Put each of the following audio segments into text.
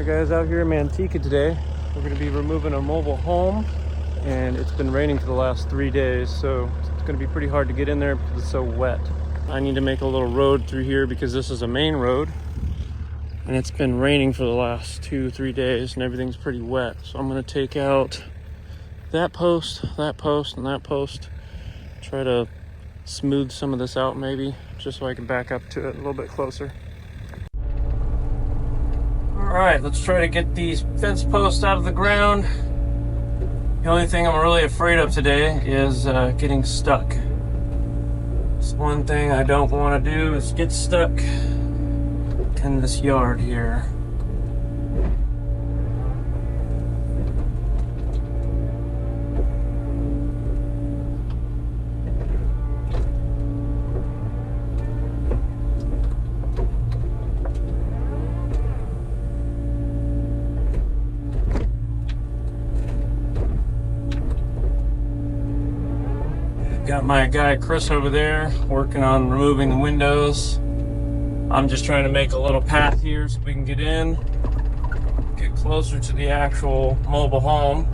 Alright guys, out here in Manteca today, we're going to be removing a mobile home, and it's been raining for the last 3 days, so it's going to be pretty hard to get in there because it's so wet. I need to make a little road through here because this is a main road, and it's been raining for the last 2-3 days and everything's pretty wet. So I'm going to take out that post, and that post, try to smooth some of this out maybe, just so I can back up to it a little bit closer. Alright, let's try to get these fence posts out of the ground. The only thing I'm really afraid of today is getting stuck. It's one thing I don't want to do is get stuck in this yard here. Got my guy Chris over there working on removing the windows. I'm just trying to make a little path here so we can get in, get closer to the actual mobile home.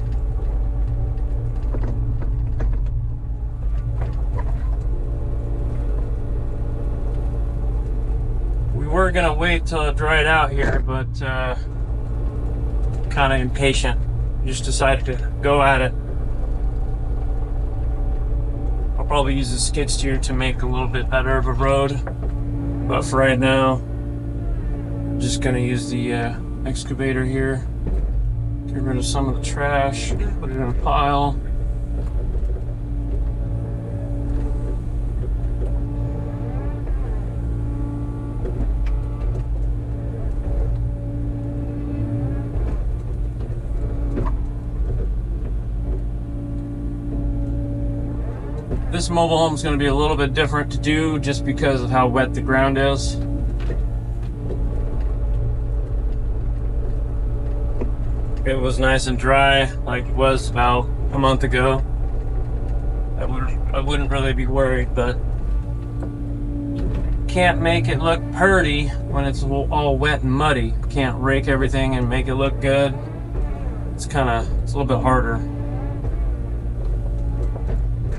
We were gonna wait till it dried out here, but kind of impatient. Just decided to go at it. I'll probably use the skid steer to make a little bit better of a road, but for right now I'm just going to use the excavator here, get rid of some of the trash, put it in a pile. This mobile home is going to be a little bit different to do just because of how wet the ground is. If it was nice and dry like it was about a month ago, I wouldn't really be worried, but can't make it look pretty when it's all wet and muddy. Can't rake everything and make it look good. It's a little bit harder.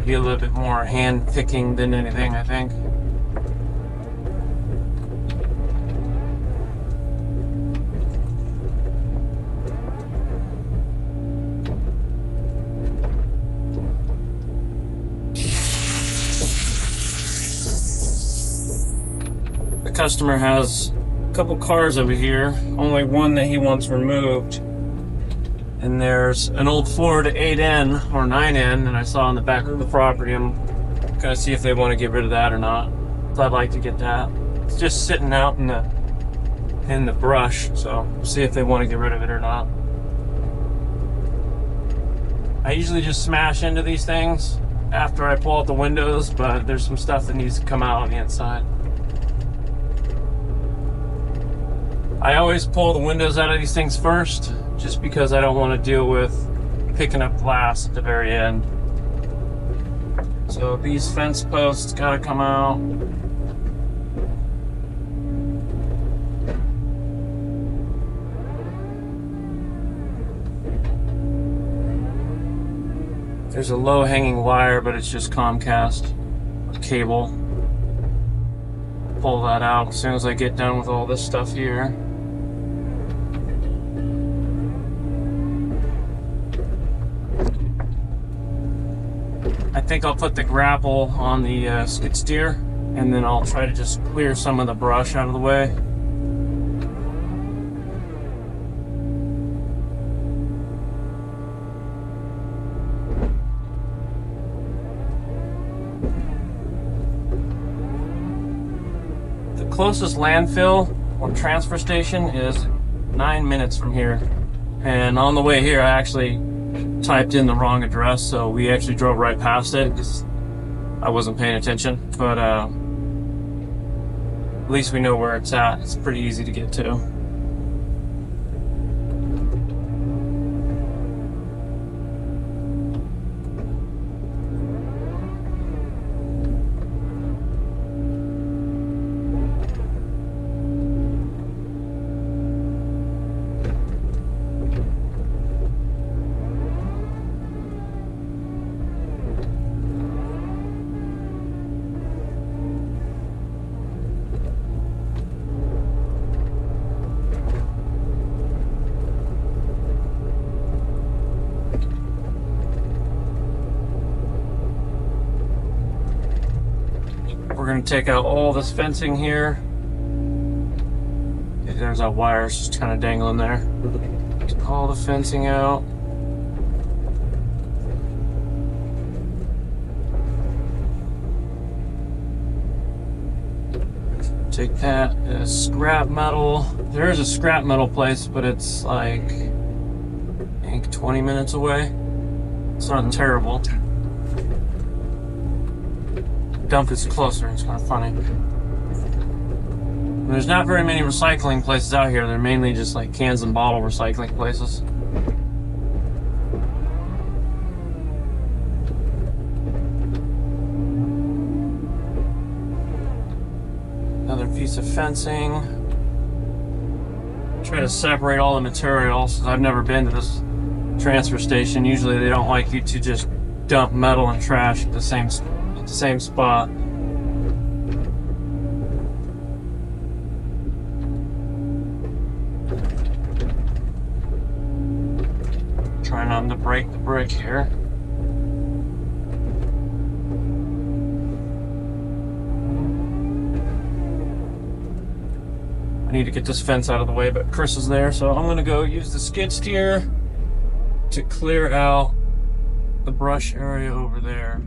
Be a little bit more hand picking than anything, I think. The customer has a couple cars over here, only one that he wants removed. And there's an old Ford 8N or 9N that I saw on the back of the property. I'm gonna see if they want to get rid of that or not. So I'd like to get that. It's just sitting out in the brush, so we'll see if they want to get rid of it or not. I usually just smash into these things after I pull out the windows, but there's some stuff that needs to come out on the inside. I always pull the windows out of these things first, just because I don't want to deal with picking up glass at the very end. So these fence posts gotta come out. There's a low hanging wire, but it's just Comcast cable. Pull that out as soon as I get done with all this stuff here. I think I'll put the grapple on the skid steer, and then I'll try to just clear some of the brush out of the way. The closest landfill or transfer station is 9 minutes from here, and on the way here I actually typed in the wrong address, so we actually drove right past it because I wasn't paying attention, but at least we know where it's at. It's pretty easy to get to. We're gonna take out all this fencing here. Okay, there's our wires just kind of dangling there. Get all the fencing out. Take that as scrap metal. There is a scrap metal place, but it's like, I think 20 minutes away. It's not terrible. Dump is closer. It's kind of funny. And there's not very many recycling places out here. They're mainly just like cans and bottle recycling places. Another piece of fencing. Try to separate all the materials. I've never been to this transfer station. Usually they don't like you to just dump metal and trash at the same spot. Try not to break the brick here. I need to get this fence out of the way, but Chris is there, so I'm gonna go use the skid steer to clear out the brush area over there.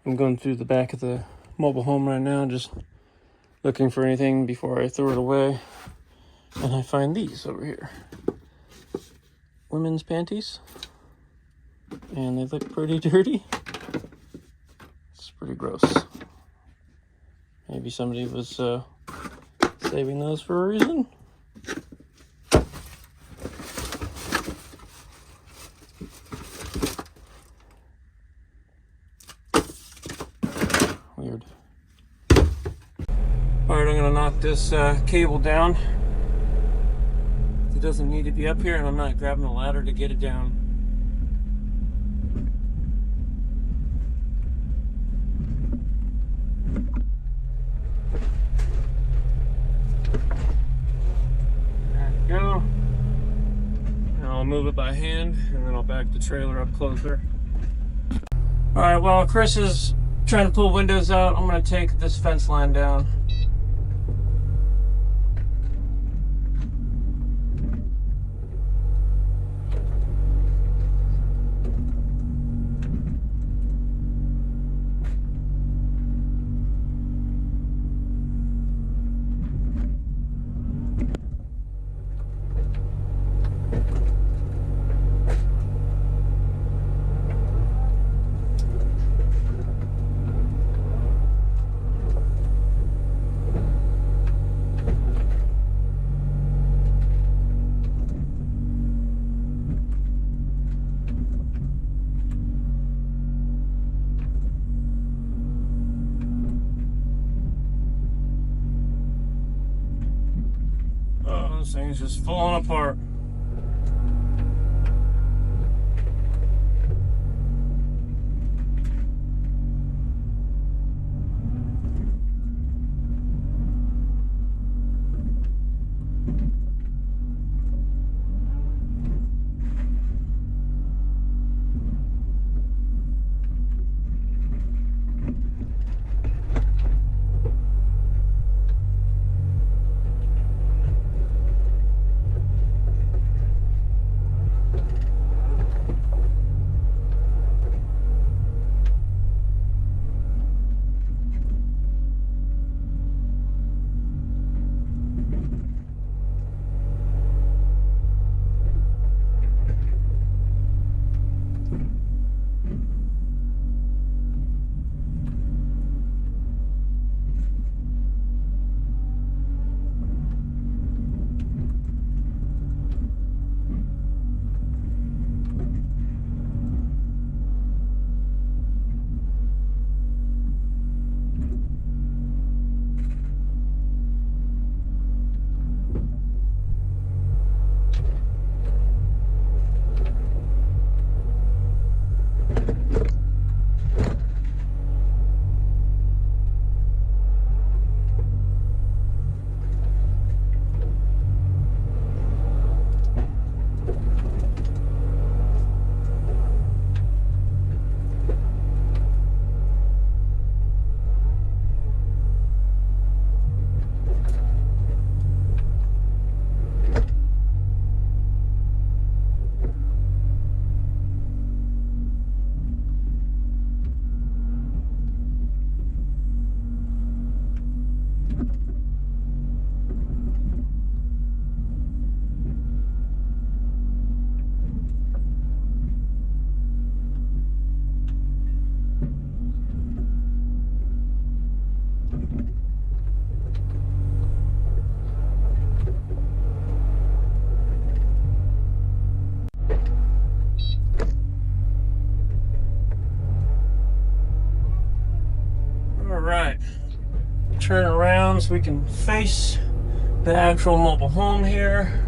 I'm going through the back of the mobile home right now, just looking for anything before I throw it away. And I find these over here. Women's panties. And they look pretty dirty. It's pretty gross. Maybe somebody was saving those for a reason. Weird. Alright, I'm gonna knock this cable down. It doesn't need to be up here, and I'm not grabbing a ladder to get it down. There we go. Now I'll move it by hand, and then I'll back the trailer up closer. Alright, while Chris is trying to pull windows out, I'm going to take this fence line down. This thing's just falling apart. right, turn around so we can face the actual mobile home here.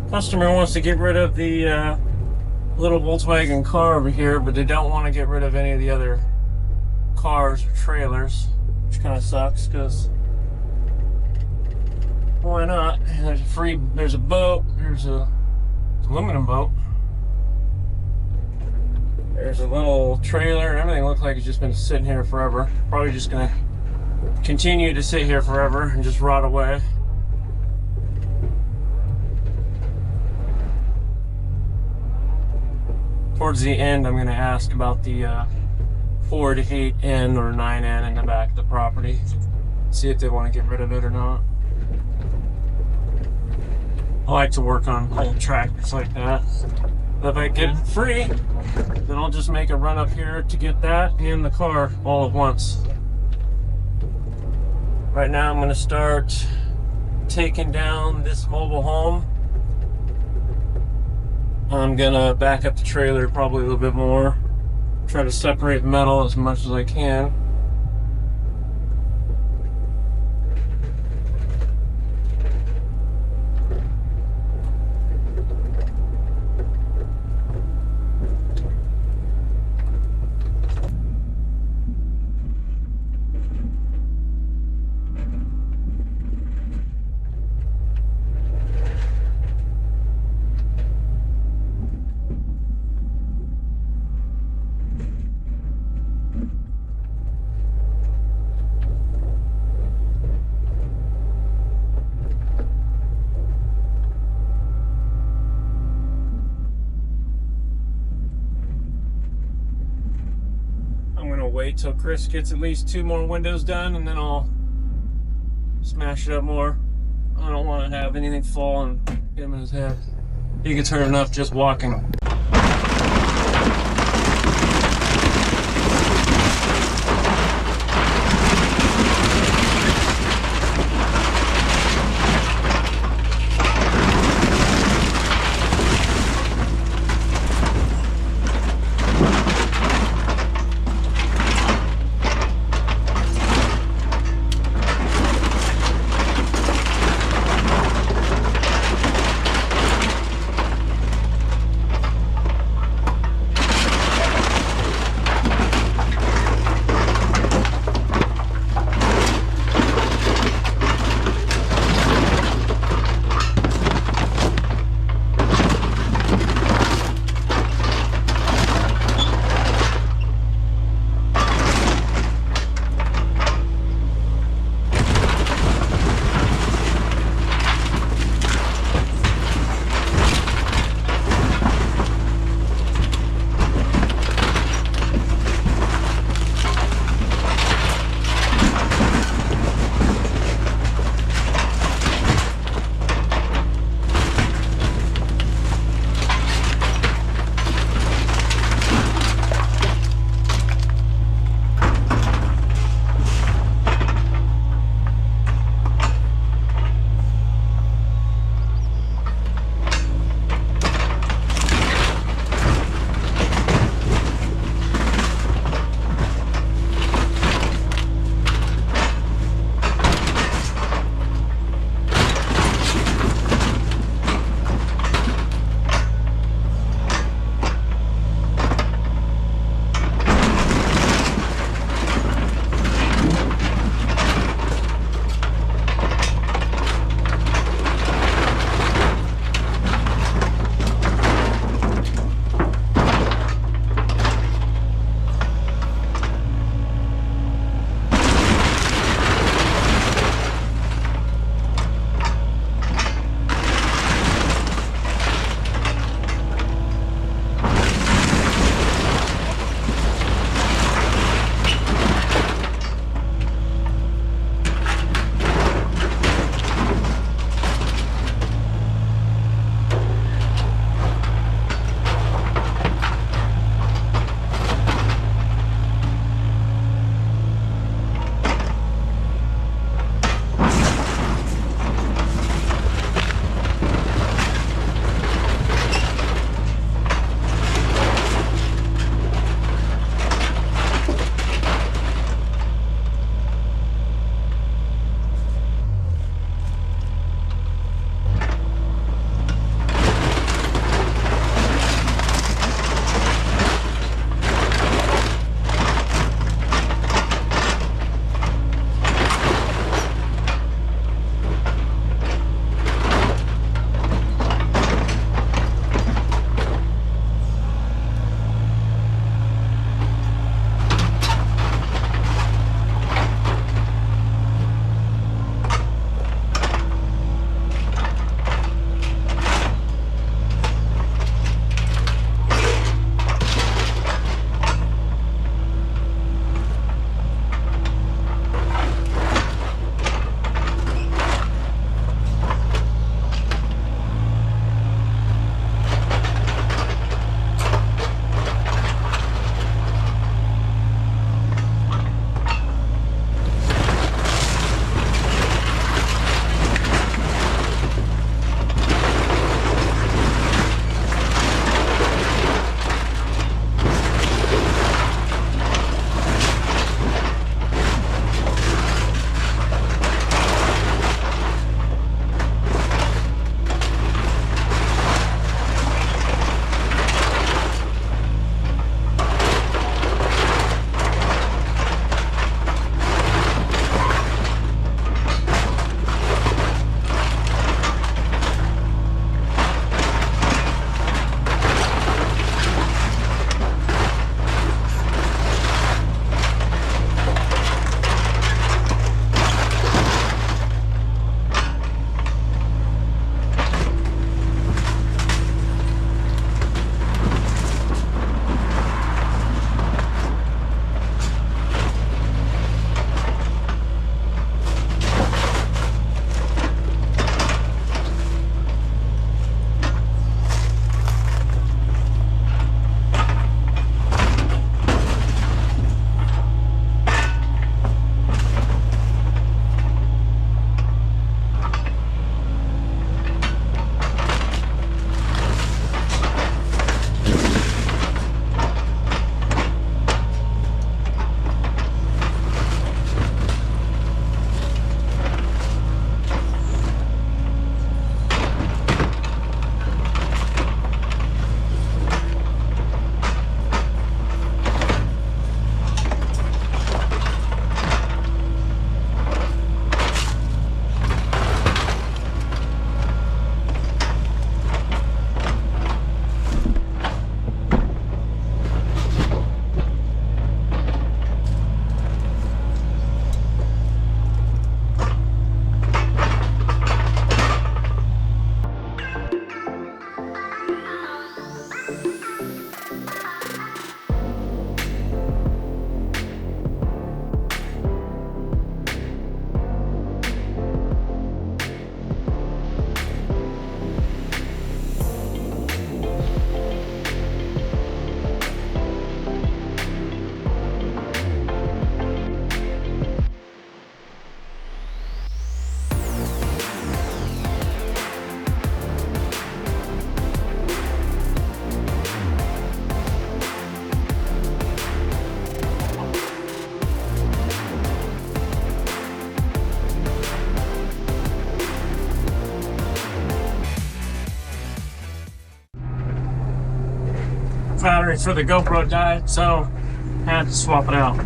Customer wants to get rid of the little Volkswagen car over here, but they don't want to get rid of any of the other cars or trailers, which kind of sucks because why not? There's a boat, there's a aluminum boat, there's a little trailer, and everything looks like it's just been sitting here forever. Probably just gonna continue to sit here forever and just rot away. Towards the end, I'm going to ask about the Ford 8N or 9N in the back of the property. See if they want to get rid of it or not. I like to work on old tractors like that. If I get it free, then I'll just make a run up here to get that and the car all at once. Right now, I'm going to start taking down this mobile home. I'm gonna back up the trailer probably a little bit more, try to separate metal as much as I can. Wait till Chris gets at least 2 more windows done, and then I'll smash it up more. I don't want to have anything fall and hit him in his head. He gets hurt enough just walking. battery for the GoPro died, so I had to swap it out.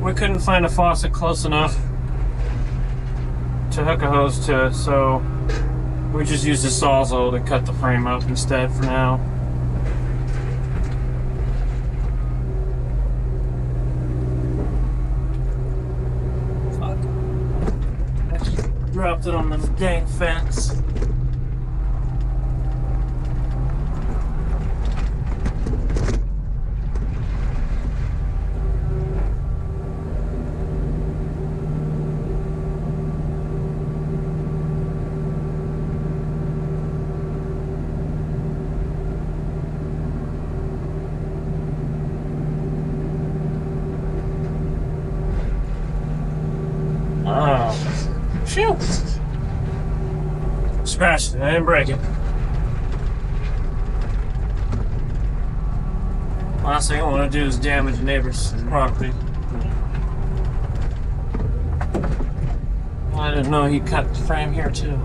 We couldn't find a faucet close enough to hook a hose to, so we just used a Sawzall to cut the frame up instead for now. Fuck. I just dropped it on the dang fence. Oh, phew! Scratched it, I didn't break it. Last thing I want to do is damage a neighbor's property. I didn't know he cut the frame here too.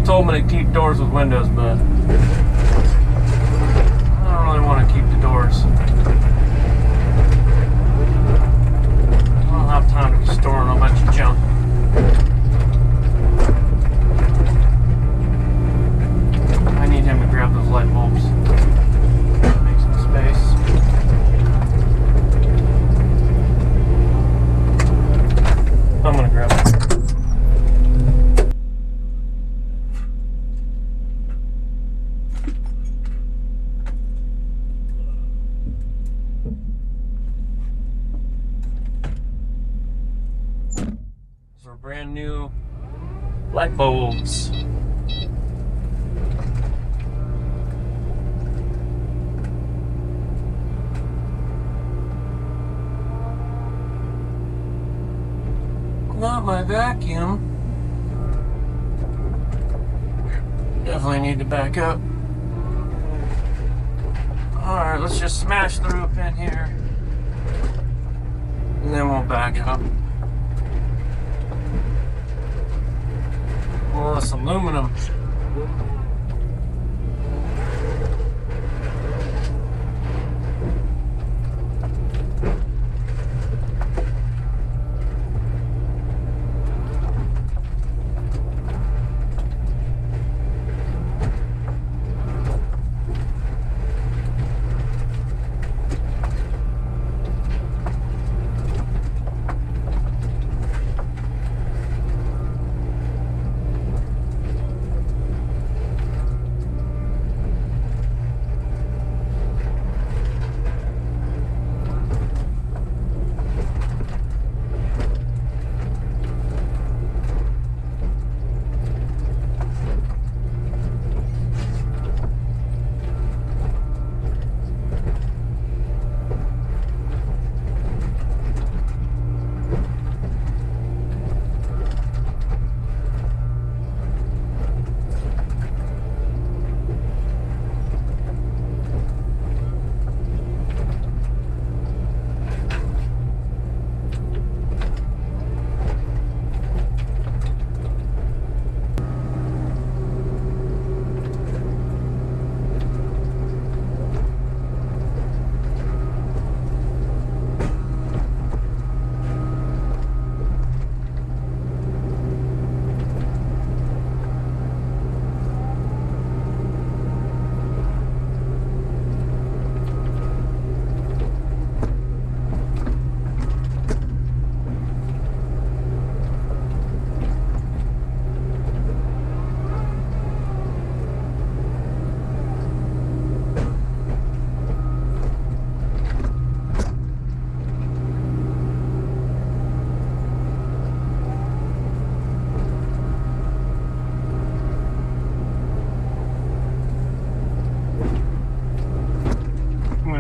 told me to keep doors with windows, but I don't really want to keep the doors. I don't have time to be storing a bunch of junk. I need him to grab those light bulbs. Make some space. I'm gonna grab it. These are brand new light bulbs. Not my vacuum. Definitely need to back up. Alright, let's just smash the roof in here. And then we'll back up. Oh, this aluminum.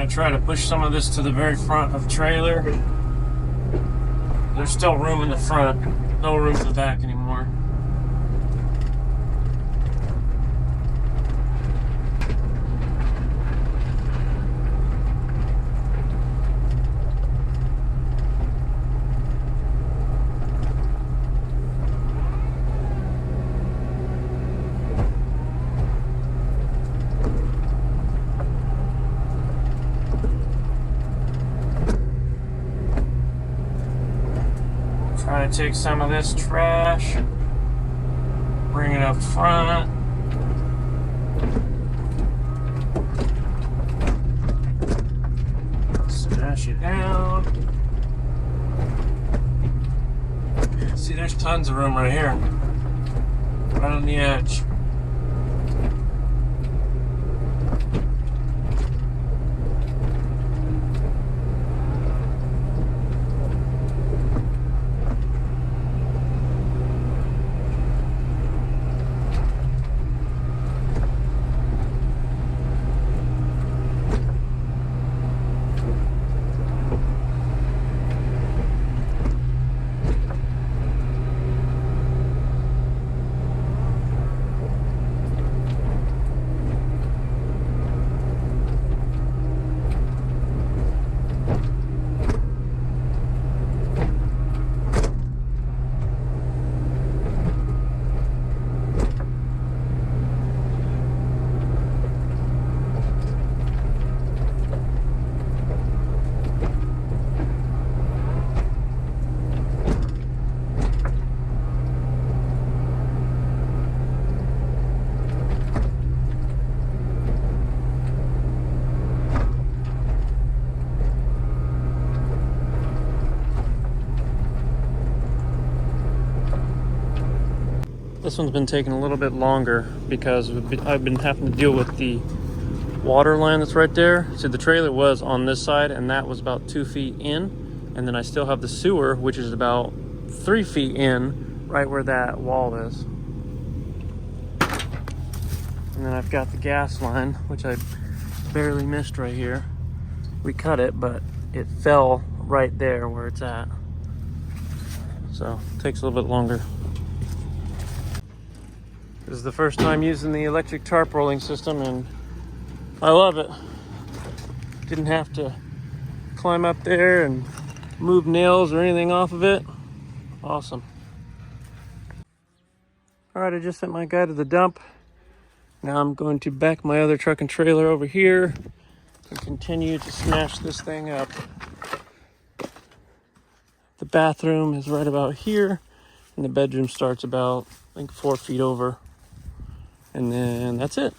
Try to push some of this to the very front of the trailer. There's still room in the front, no room in the back anymore. Try to take some of this trash, bring it up front. Smash it down. See, there's tons of room right here, right on the edge. This one's been taking a little bit longer because I've been having to deal with the water line that's right there. So the trailer was on this side and that was about 2 feet in. And then I still have the sewer, which is about 3 feet in, right where that wall is. And then I've got the gas line, which I barely missed right here. We cut it, but it fell right there where it's at. So it takes a little bit longer. This is the first time using the electric tarp rolling system and I love it. Didn't have to climb up there and move nails or anything off of it. Awesome. All right, I just sent my guy to the dump. Now I'm going to back my other truck and trailer over here and continue to smash this thing up. The bathroom is right about here and the bedroom starts about, I think, 4 feet over. And then that's it.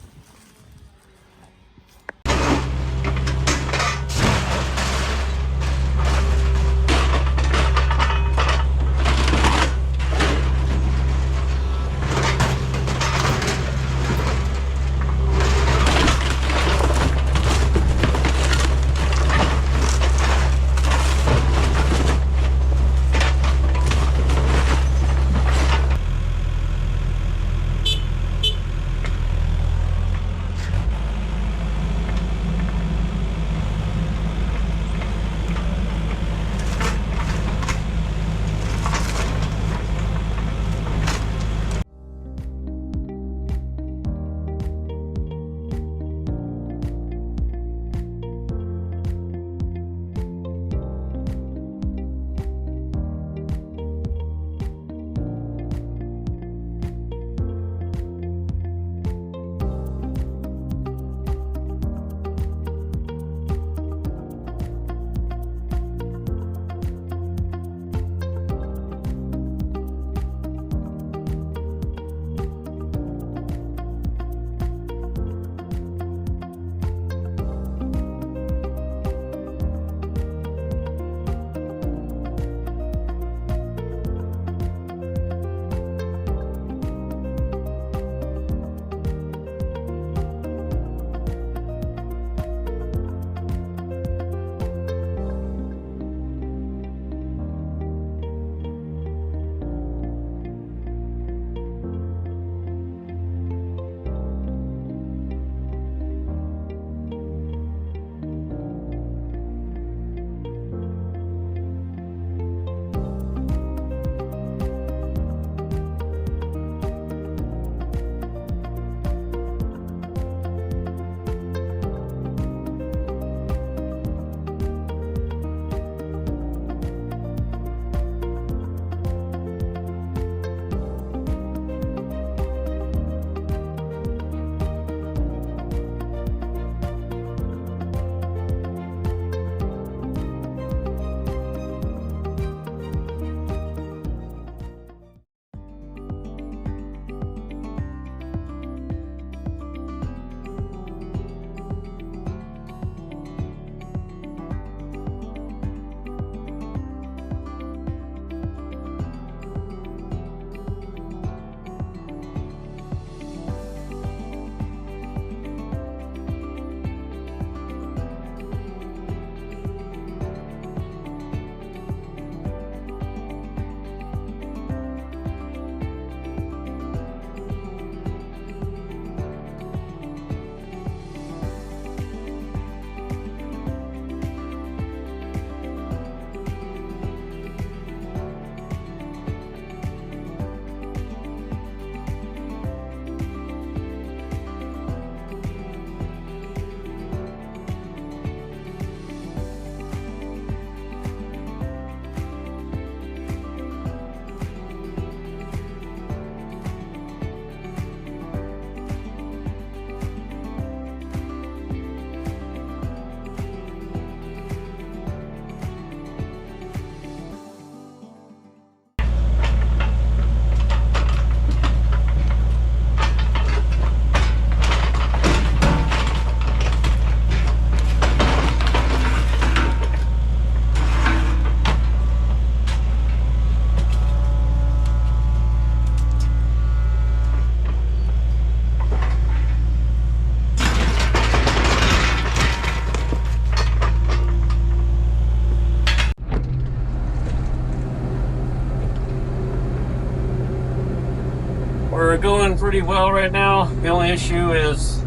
We're going pretty well right now. The only issue is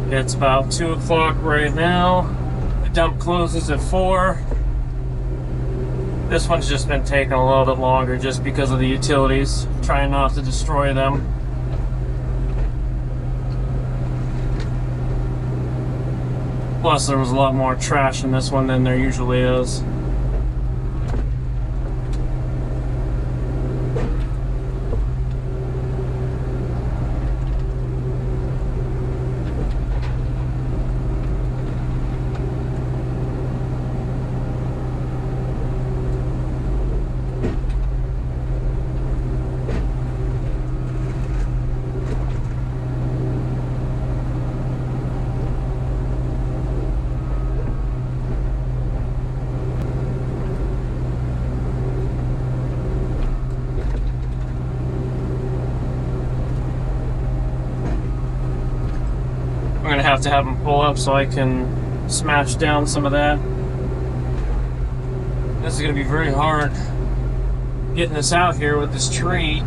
it's about 2 o'clock right now. The dump closes at 4. This one's just been taking a little bit longer just because of the utilities, trying not to destroy them. Plus, there was a lot more trash in this one than there usually is. I'm gonna have to have them pull up so I can smash down some of that. This is gonna be very hard getting this out here with this tree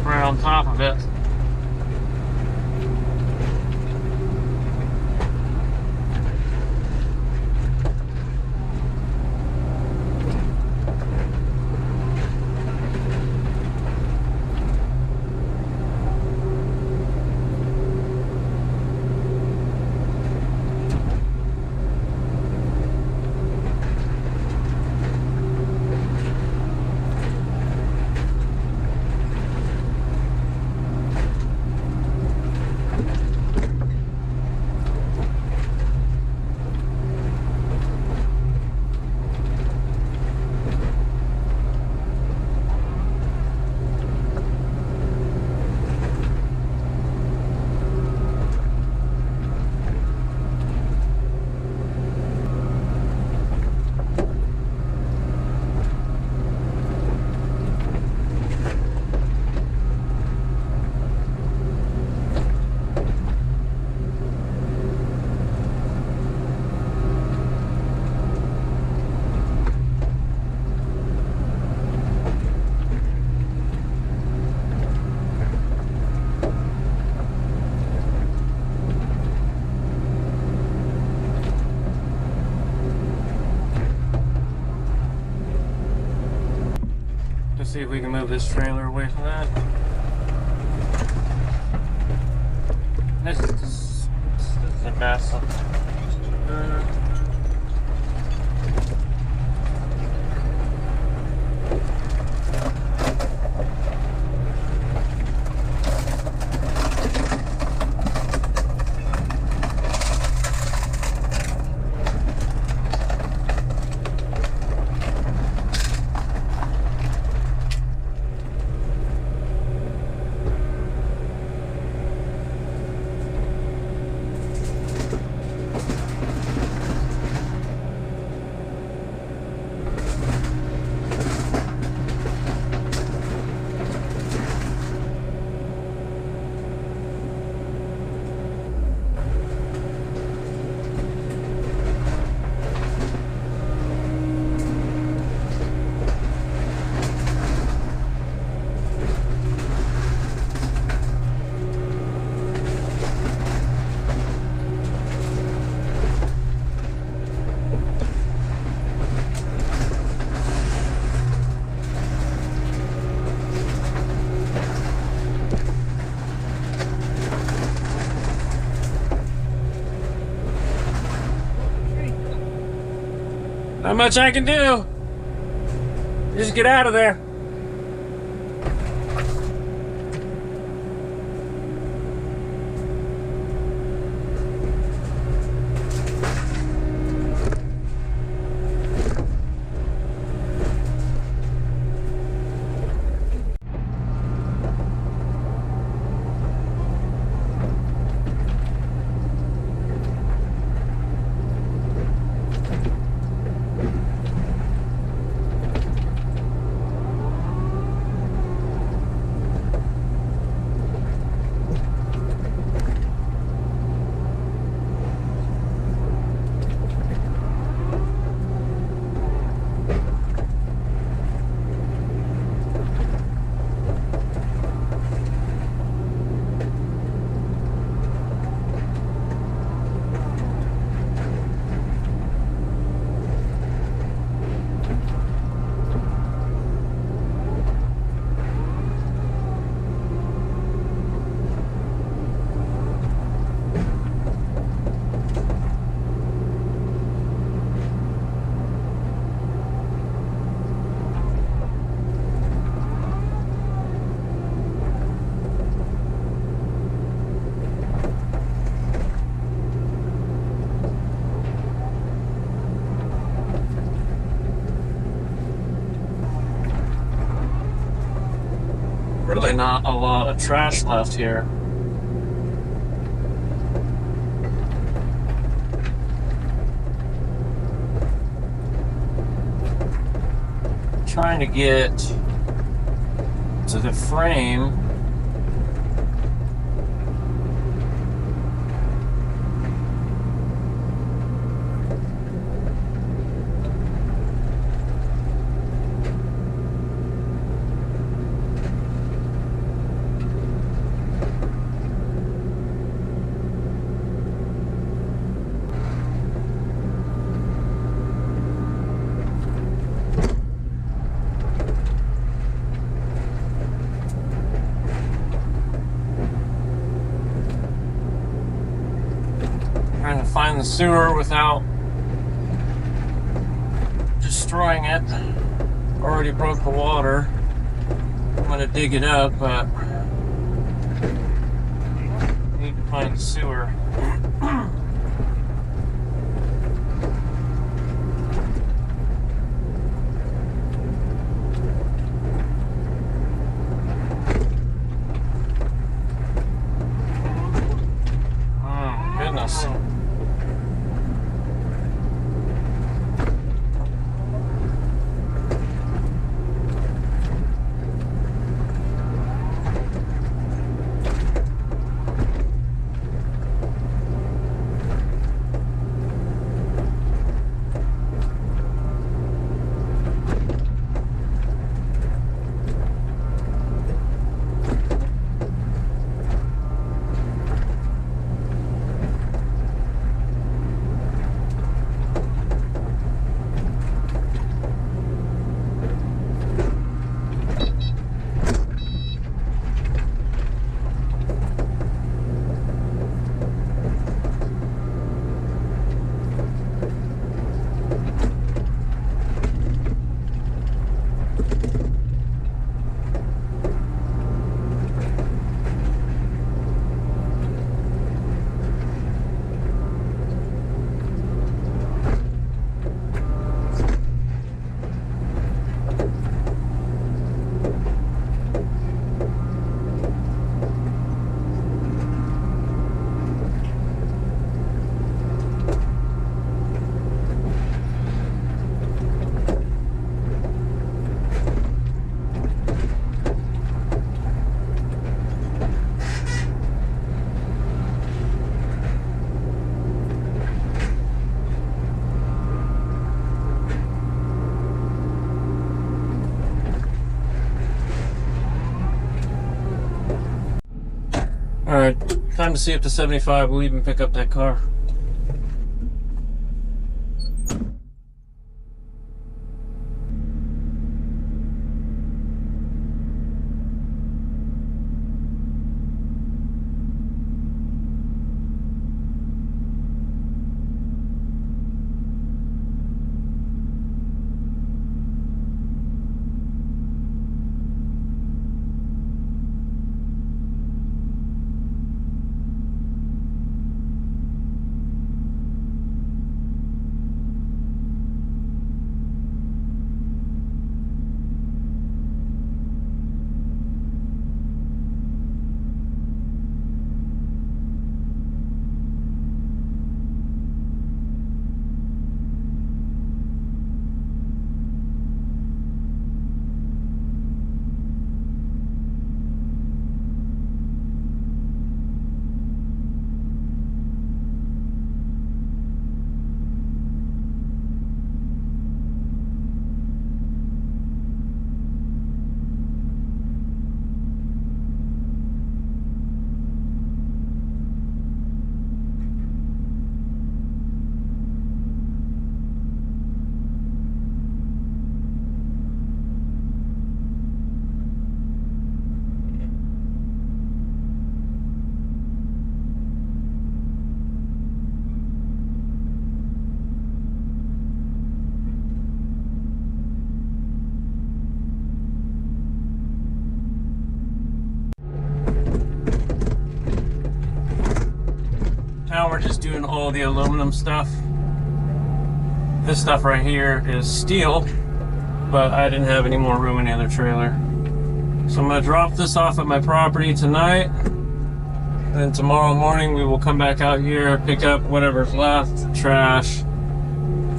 right on top of it. See if we can move this trailer away from that. This is a mess. Not much I can do. Just get out of there. really not a lot of trash left here. Trying to get to the frame. Trying to find the sewer without destroying it. Already broke the water. I'm gonna dig it up, but I need to find the sewer. Oh, goodness. Alright, time to see up to 75. We'll even pick up that car. Now we're just doing all the aluminum stuff. This stuff right here is steel, but I didn't have any more room in the other trailer. So I'm going to drop this off at my property tonight. And then tomorrow morning we will come back out here, pick up whatever's left, trash,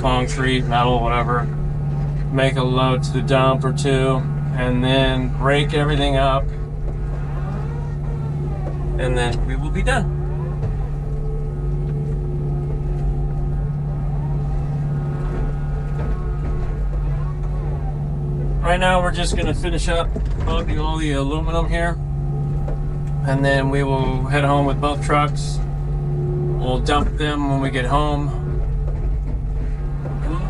concrete, metal, whatever. Make a load to the dump or two, and then rake everything up. And then we will be done. Right now we're just going to finish up loading all the aluminum here, and then we will head home with both trucks. We'll dump them when we get home,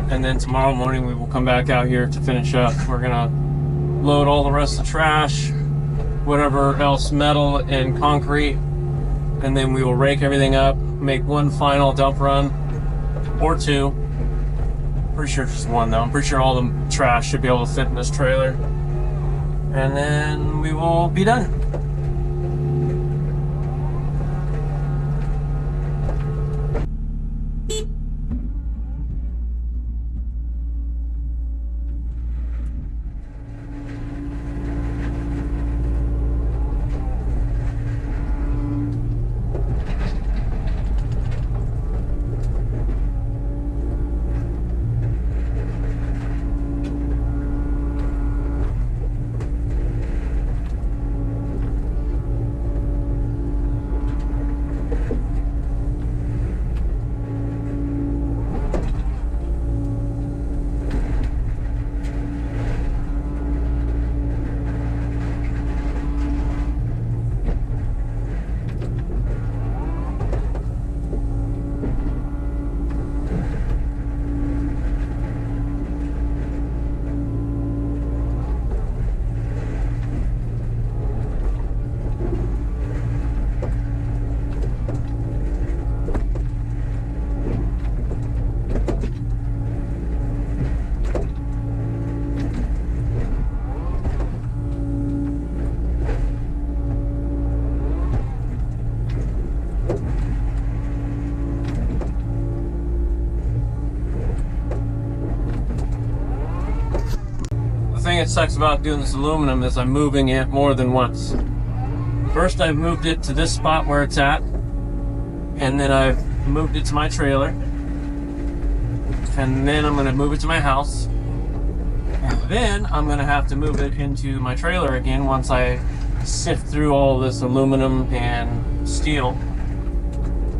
and then tomorrow morning we will come back out here to finish up. We're going to load all the rest of the trash, whatever else, metal and concrete, and then we will rake everything up, make one final dump run or two. Pretty sure just one though. I'm pretty sure all the trash should be able to fit in this trailer. And then we will be done. The thing that sucks about doing this aluminum is I'm moving it more than once. First I've moved it to this spot where it's at, and then I've moved it to my trailer, and then I'm going to move it to my house, and then I'm going to have to move it into my trailer again once I sift through all this aluminum and steel,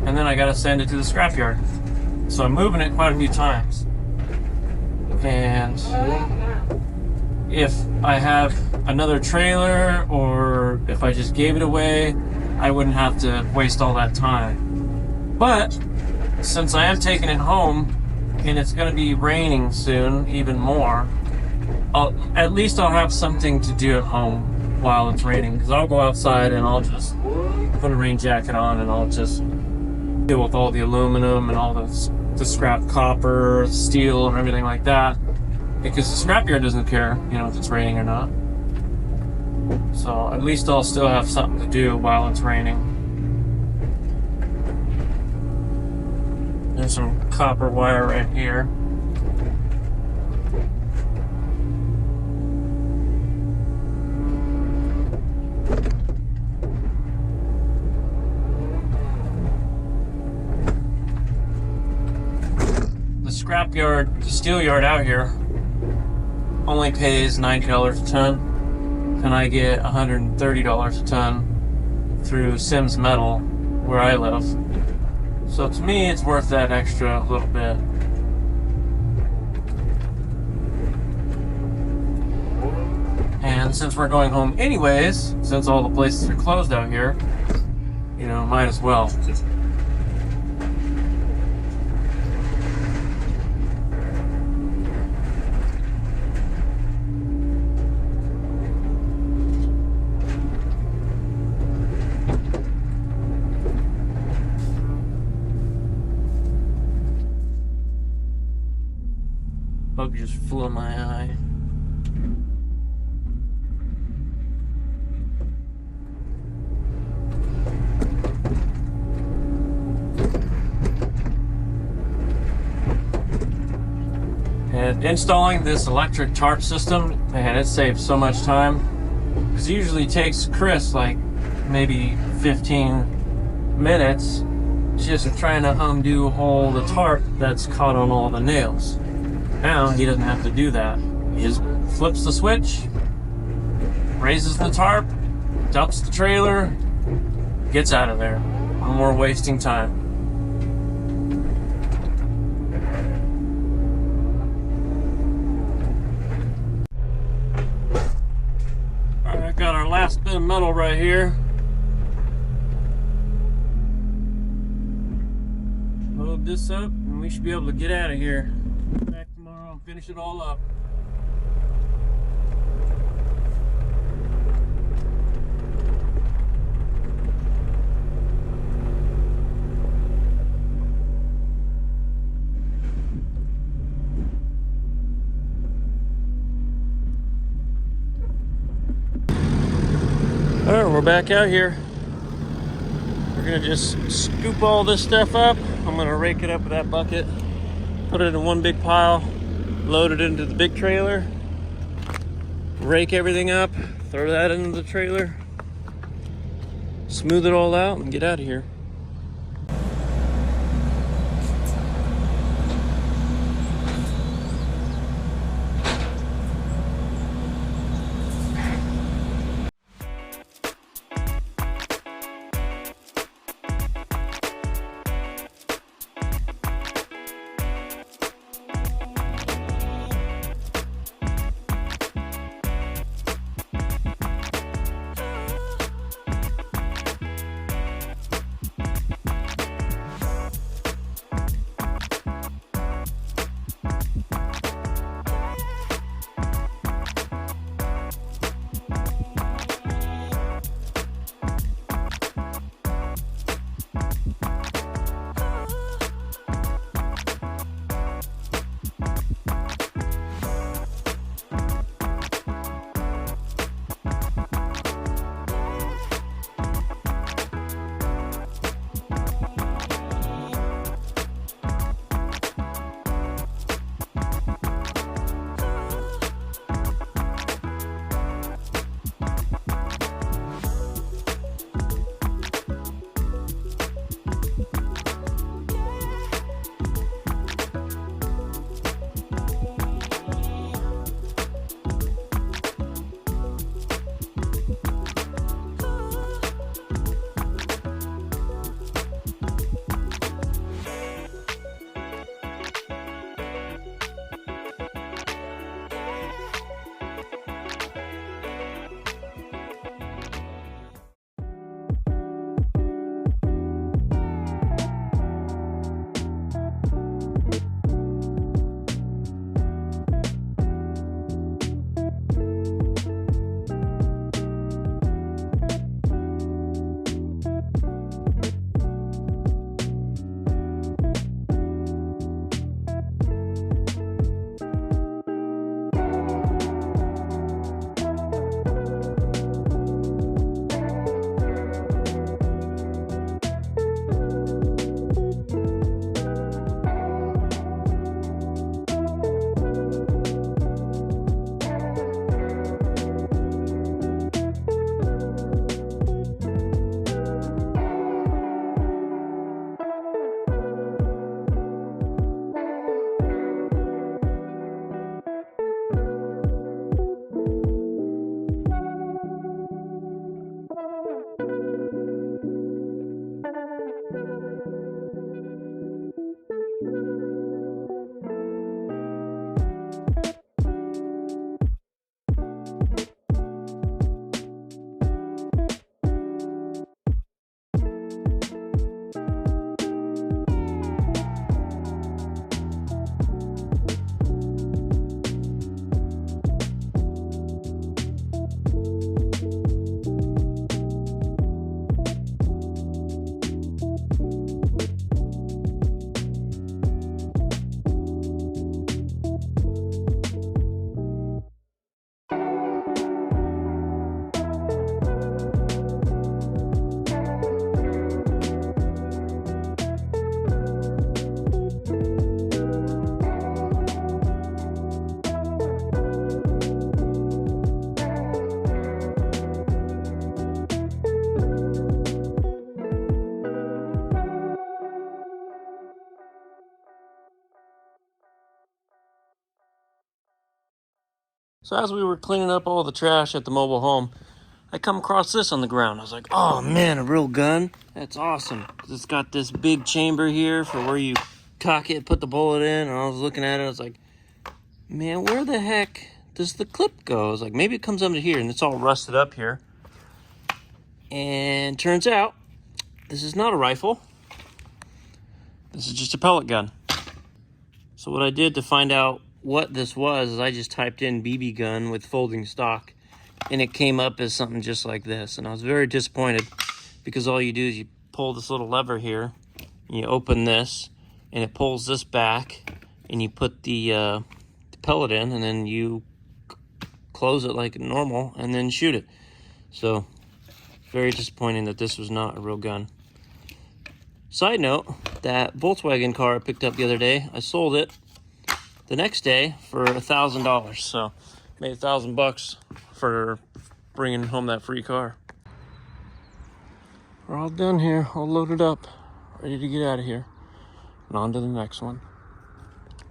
and then I got to send it to the scrapyard. So I'm moving it quite a few times, and if I have another trailer or if I just gave it away, I wouldn't have to waste all that time. But since I am taking it home and it's going to be raining soon, even more, at least I'll have something to do at home while it's raining, because I'll go outside and I'll just put a rain jacket on and I'll just deal with all the aluminum and all the scrap copper, steel, and everything like that. Because the scrapyard doesn't care, you know, if it's raining or not. So at least I'll still have something to do while it's raining. There's some copper wire right here. The scrapyard, the steel yard out here, only pays $90 a ton, and I get $130 a ton through Sims Metal where I live. So to me, it's worth that extra little bit. And since we're going home anyways, since all the places are closed out here, you know, might as well. Bug just flew in my eye. And installing this electric tarp system, man, it saves so much time. Because it usually takes Chris like maybe 15 minutes just trying to undo all the tarp that's caught on all the nails. Now he doesn't have to do that. He just flips the switch, raises the tarp, dumps the trailer, gets out of there. No more wasting time. Alright, got our last bit of metal right here. Load this up and we should be able to get out of here. Back tomorrow and finish it all up. Alright, we're back out here. We're gonna just scoop all this stuff up. I'm gonna rake it up with that bucket, put it in one big pile, load it into the big trailer, rake everything up, throw that into the trailer, smooth it all out, and get out of here. So as we were cleaning up all the trash at the mobile home, I come across this on the ground. I was like, oh man, a real gun? That's awesome. It's got this big chamber here for where you cock it, put the bullet in. And I was looking at it, I was like, man, where the heck does the clip go? I was like, maybe it comes under here, and it's all rusted up here. And turns out, this is not a rifle. This is just a pellet gun. So what I did to find out what this was is I just typed in BB gun with folding stock, and it came up as something just like this. And I was very disappointed because all you do is you pull this little lever here, and you open this, and it pulls this back, and you put the pellet in, and then you close it like normal, and then shoot it. So, very disappointing that this was not a real gun. Side note, that Volkswagen car I picked up the other day, I sold it the next day for $1,000. So, made $1,000 for bringing home that free car. We're all done here, all loaded up, ready to get out of here. And on to the next one.